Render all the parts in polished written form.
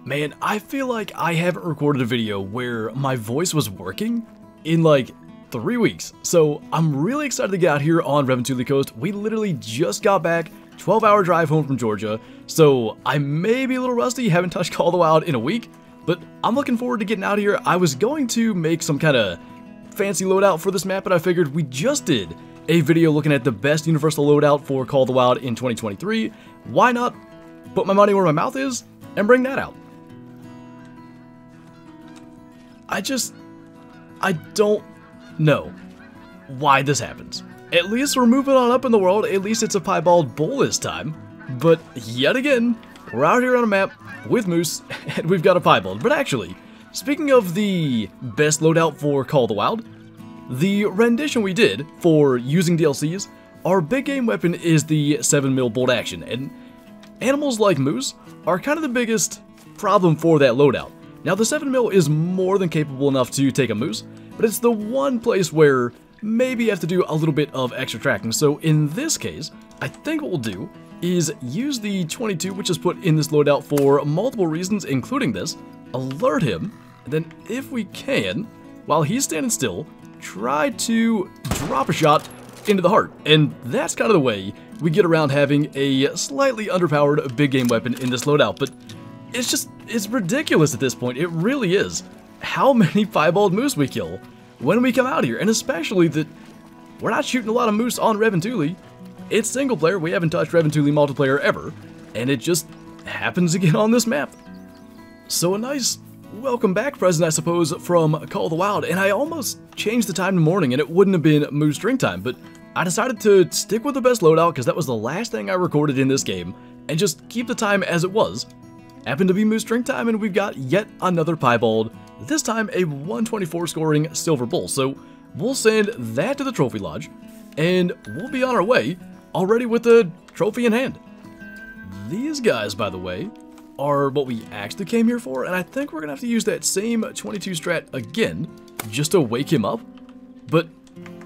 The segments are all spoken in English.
Man, I feel like I haven't recorded a video where my voice was working in like 3 weeks. So I'm really excited to get out here on Revontuli Coast. We literally just got back, 12-hour drive home from Georgia. So I may be a little rusty, haven't touched Call of the Wild in a week, but I'm looking forward to getting out here. I was going to make some kind of fancy loadout for this map, but I figured we just did a video looking at the best universal loadout for Call of the Wild in 2023. Why not put my money where my mouth is and bring that out? I don't know why this happens. At least we're moving on up in the world, at least it's a piebald bull this time. But yet again, we're out here on a map with moose, and we've got a piebald. But actually, speaking of the best loadout for Call of the Wild, the rendition we did for using DLCs, our big game weapon is the 7mm bolt action, and animals like moose are kind of the biggest problem for that loadout. Now, the 7mm is more than capable enough to take a moose, but it's the one place where maybe you have to do a little bit of extra tracking. So in this case, I think what we'll do is use the 22, which is put in this loadout for multiple reasons, including this, alert him, and then if we can, while he's standing still, try to drop a shot into the heart. And that's kind of the way we get around having a slightly underpowered big game weapon in this loadout. But it's ridiculous at this point. It really is. How many piebald moose we kill when we come out here, and especially that we're not shooting a lot of moose on Revontuli. It's single player. We haven't touched Revontuli multiplayer ever, and it just happens again on this map. So a nice welcome back present, I suppose, from Call of the Wild, and I almost changed the time to morning and it wouldn't have been moose drink time, but I decided to stick with the best loadout because that was the last thing I recorded in this game, and just keep the time as it was. Happened to be moose drink time, and we've got yet another piebald, this time a 124 scoring silver bull. So we'll send that to the trophy lodge, and we'll be on our way already with the trophy in hand. These guys, by the way, are what we actually came here for, and I think we're gonna have to use that same 22 strat again just to wake him up. But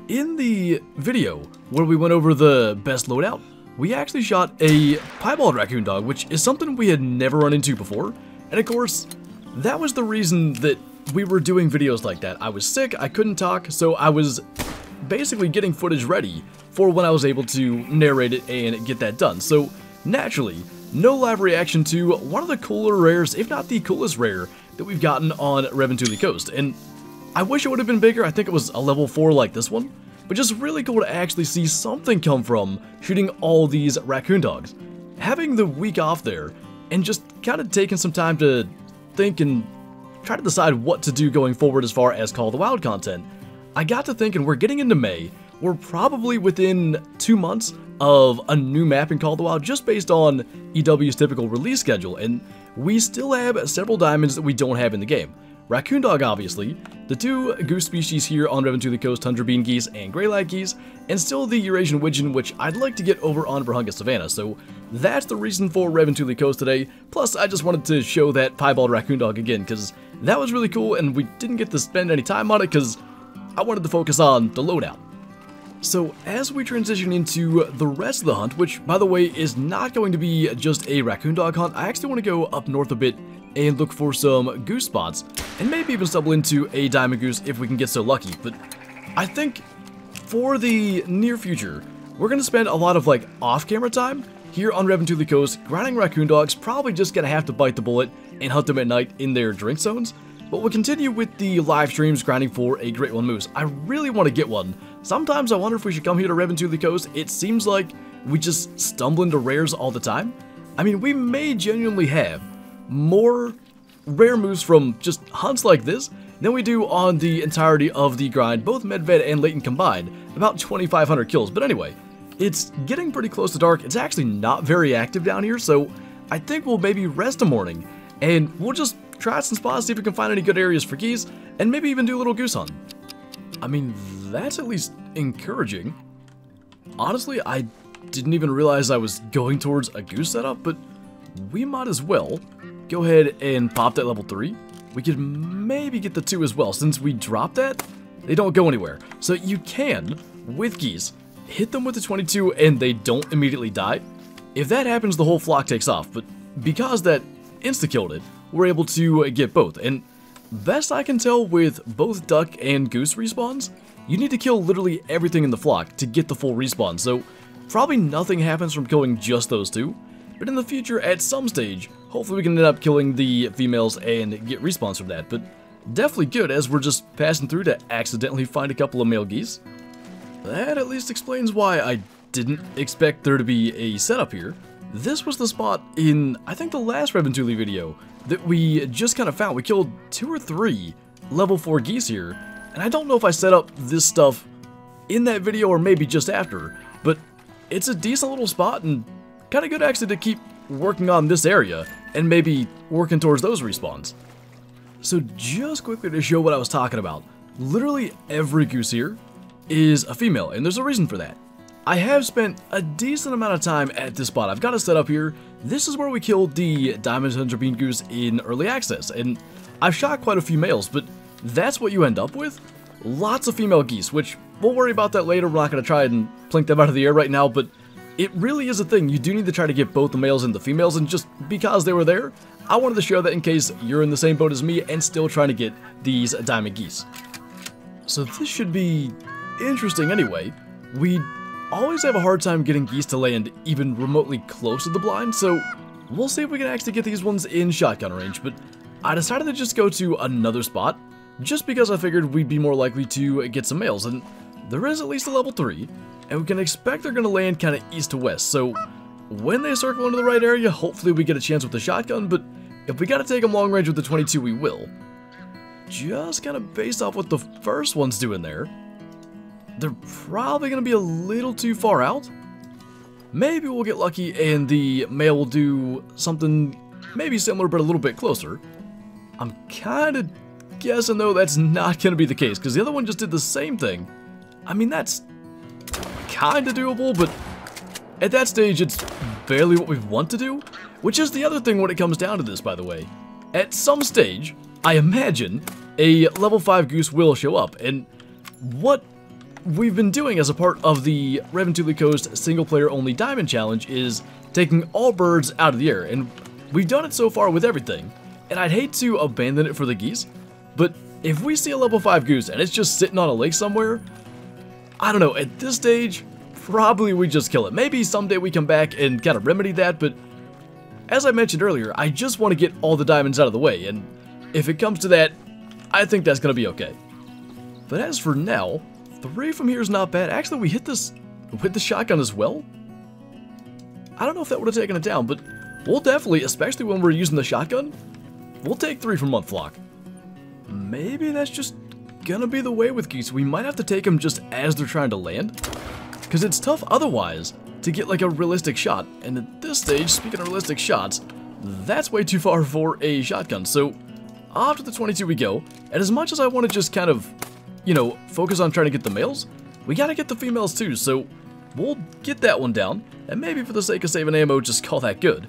in the video where we went over the best loadout, we actually shot a piebald raccoon dog, which is something we had never run into before. And of course, that was the reason that we were doing videos like that. I was sick, I couldn't talk, so I was basically getting footage ready for when I was able to narrate it and get that done. So naturally, no live reaction to one of the cooler rares, if not the coolest rare, that we've gotten on Revontuli Coast. And I wish it would have been bigger. I think it was a level 4 like this one. But just really cool to actually see something come from shooting all these raccoon dogs. Having the week off there, and just kind of taking some time to think and try to decide what to do going forward as far as Call of the Wild content, I got to thinking we're getting into May. We're probably within 2 months of a new map in Call of the Wild, just based on EW's typical release schedule, and we still have several diamonds that we don't have in the game. Raccoon dog, obviously, the 2 goose species here on Revontuli Coast, tundra bean geese and greylag geese, and still the Eurasian widgeon, which I'd like to get over on Virunga Savannah. So that's the reason for Revontuli Coast today. Plus, I just wanted to show that piebald raccoon dog again, because that was really cool, and we didn't get to spend any time on it because I wanted to focus on the loadout. So as we transition into the rest of the hunt, which, by the way, is not going to be just a raccoon dog hunt, I actually want to go up north a bit and look for some goose spots, and maybe even stumble into a diamond goose if we can get so lucky. But I think for the near future, we're going to spend a lot of like off-camera time here on Revontuli Coast grinding raccoon dogs, probably just going to have to bite the bullet and hunt them at night in their drink zones. But we'll continue with the live streams grinding for a Great One Moose. I really want to get one. Sometimes I wonder if we should come here to Revontuli Coast. It seems like we just stumble into rares all the time. I mean, we may genuinely have more rare moose from just hunts like this than we do on the entirety of the grind, both Medved and Leighton combined, about 2,500 kills. But anyway, it's getting pretty close to dark. It's actually not very active down here, so I think we'll maybe rest a morning, and we'll just try some spots, see if we can find any good areas for geese, and maybe even do a little goose hunt. I mean, that's at least encouraging. Honestly, I didn't even realize I was going towards a goose setup, but we might as well go ahead and pop that level 3. We could maybe get the 2 as well. Since we dropped that, they don't go anywhere. So you can, with geese, hit them with the 22 and they don't immediately die. If that happens, the whole flock takes off, but because that insta-killed it, we're able to get both. And best I can tell with both duck and goose respawns, you need to kill literally everything in the flock to get the full respawn. So probably nothing happens from killing just those two. But in the future, at some stage, hopefully we can end up killing the females and get respawns from that. But definitely good, as we're just passing through to accidentally find a couple of male geese. That at least explains why I didn't expect there to be a setup here. This was the spot in, I think, the last Revontuli video that we just kind of found. We killed 2 or 3 level 4 geese here, and I don't know if I set up this stuff in that video or maybe just after, but it's a decent little spot and kind of good actually to keep working on this area and maybe working towards those respawns. So just quickly to show what I was talking about, literally every goose here is a female, and there's a reason for that. I have spent a decent amount of time at this spot. I've got it set up here. This is where we killed the diamond tundra bean goose in early access, and I've shot quite a few males, but that's what you end up with. Lots of female geese, which we'll worry about that later. We're not going to try and plink them out of the air right now, but it really is a thing. You do need to try to get both the males and the females, and just because they were there, I wanted to show that in case you're in the same boat as me and still trying to get these diamond geese. So this should be interesting anyway. We always have a hard time getting geese to land even remotely close to the blind, so we'll see if we can actually get these ones in shotgun range. But I decided to just go to another spot, just because I figured we'd be more likely to get some males, and there is at least a level 3, and we can expect they're going to land kind of east to west, so when they circle into the right area, hopefully we get a chance with the shotgun, but if we got to take them long range with the 22, we will. Just kind of based off what the first one's doing there, they're probably going to be a little too far out. Maybe we'll get lucky and the male will do something maybe similar but a little bit closer. I'm kind of guessing though that's not going to be the case, because the other one just did the same thing. I mean, that's kind of doable, but at that stage it's barely what we want to do, which is the other thing when it comes down to this, by the way. At some stage, I imagine a level 5 goose will show up, and what we've been doing as a part of the Revontuli Coast single player only diamond challenge is taking all birds out of the air, and we've done it so far with everything, and I'd hate to abandon it for the geese, but if we see a level 5 goose and it's just sitting on a lake somewhere, I don't know, at this stage, probably we just kill it. Maybe someday we come back and kind of remedy that, but as I mentioned earlier, I just want to get all the diamonds out of the way, and if it comes to that, I think that's going to be okay. But as for now, 3 from here is not bad. Actually, we hit this with the shotgun as well. I don't know if that would have taken it down, but we'll definitely, especially when we're using the shotgun, we'll take 3 from one flock. Maybe that's just gonna be the way with geese. We might have to take them just as they're trying to land, because it's tough otherwise to get like a realistic shot. And at this stage, speaking of realistic shots, that's way too far for a shotgun. So off to the 22 we go, and as much as I want to just kind of, you know, focus on trying to get the males, we gotta get the females too, so we'll get that one down, and maybe for the sake of saving ammo, just call that good.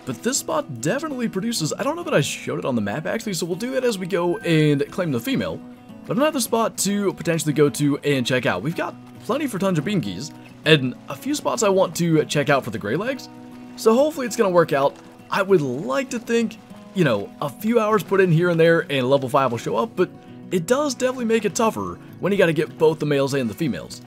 But this spot definitely produces, I don't know that I showed it on the map actually, so we'll do that as we go and claim the female, but another spot to potentially go to and check out. We've got plenty for tundra bean geese, and a few spots I want to check out for the gray legs, so hopefully it's gonna work out. I would like to think, you know, a few hours put in here and there and level 5 will show up, but it does definitely make it tougher when you gotta get both the males and the females.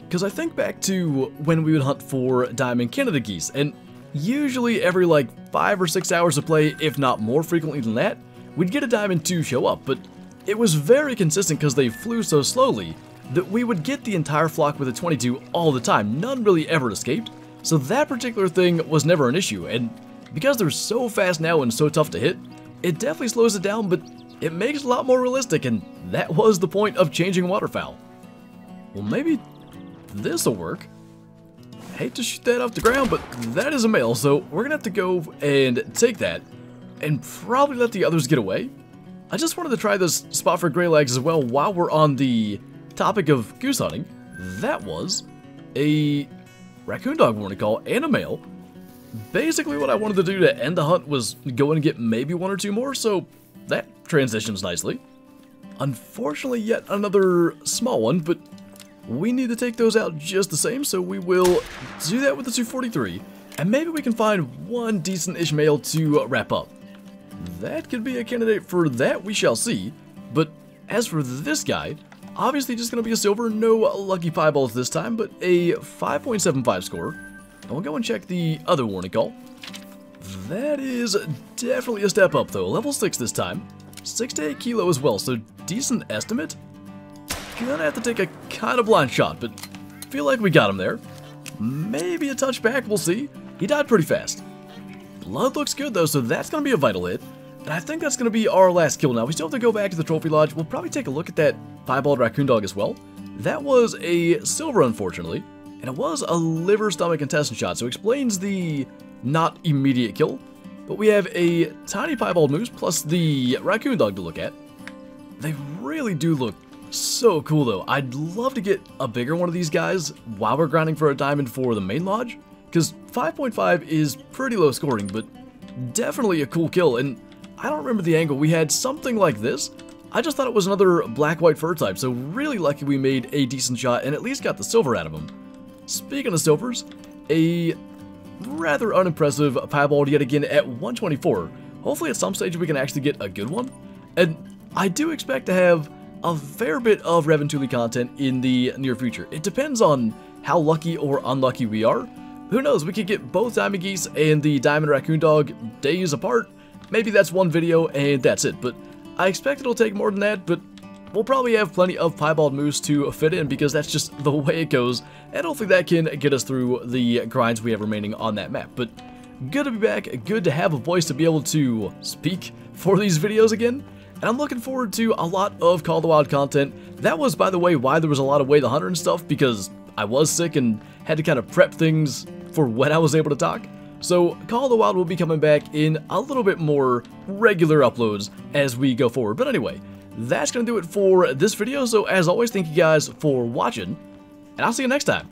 Because I think back to when we would hunt for diamond Canada geese, and usually every like 5 or 6 hours of play, if not more frequently than that, we'd get a diamond 2 show up, but it was very consistent because they flew so slowly that we would get the entire flock with a 22 all the time. None really ever escaped, so that particular thing was never an issue, and because they're so fast now and so tough to hit, it definitely slows it down, but it makes it a lot more realistic, and that was the point of changing waterfowl. Well, maybe this'll work. Hate to shoot that off the ground, but that is a male, so we're gonna have to go and take that, and probably let the others get away. I just wanted to try this spot for gray legs as well while we're on the topic of goose hunting. That was a raccoon dog warning call and a male. Basically what I wanted to do to end the hunt was go and get maybe 1 or 2 more, so that transitions nicely. Unfortunately, yet another small one, but we need to take those out just the same, so we will do that with the 243, and maybe we can find one decent-ish male to wrap up. that could be a candidate for that, we shall see. But as for this guy, obviously just going to be a silver, no lucky pieballs this time, but a 5.75 score. And we'll go and check the other warning call. That is definitely a step up though, level 6 this time. 6 to 8 kilo as well, so decent estimate. Gonna have to take a kind of blind shot, but feel like we got him there. Maybe a touchback, we'll see. He died pretty fast. Blood looks good though, so that's gonna be a vital hit. And I think that's gonna be our last kill now. We still have to go back to the trophy lodge. We'll probably take a look at that piebald raccoon dog as well. That was a silver, unfortunately. And it was a liver, stomach, intestine shot, so explains the not immediate kill. But we have a tiny piebald moose plus the raccoon dog to look at. They really do look so cool though. I'd love to get a bigger one of these guys while we're grinding for a diamond for the main lodge, because 5.5 is pretty low scoring, but definitely a cool kill. And I don't remember the angle. We had something like this. I just thought it was another black-white fur type, so really lucky we made a decent shot and at least got the silver out of him. Speaking of silvers, a rather unimpressive piebald yet again at 124. Hopefully at some stage we can actually get a good one. And I do expect to have a fair bit of Revontuli content in the near future. It depends on how lucky or unlucky we are. Who knows, we could get both diamond geese and the diamond raccoon dog days apart. Maybe that's one video and that's it, but I expect it'll take more than that, but we'll probably have plenty of piebald moose to fit in because that's just the way it goes, and hopefully that can get us through the grinds we have remaining on that map. But good to be back, good to have a voice to be able to speak for these videos again, and I'm looking forward to a lot of Call of the Wild content. That was, by the way, why there was a lot of Way the Hunter and stuff, because I was sick and had to kind of prep things for when I was able to talk. So Call of the Wild will be coming back in a little bit more regular uploads as we go forward. But anyway, that's going to do it for this video. So as always, thank you guys for watching, and I'll see you next time.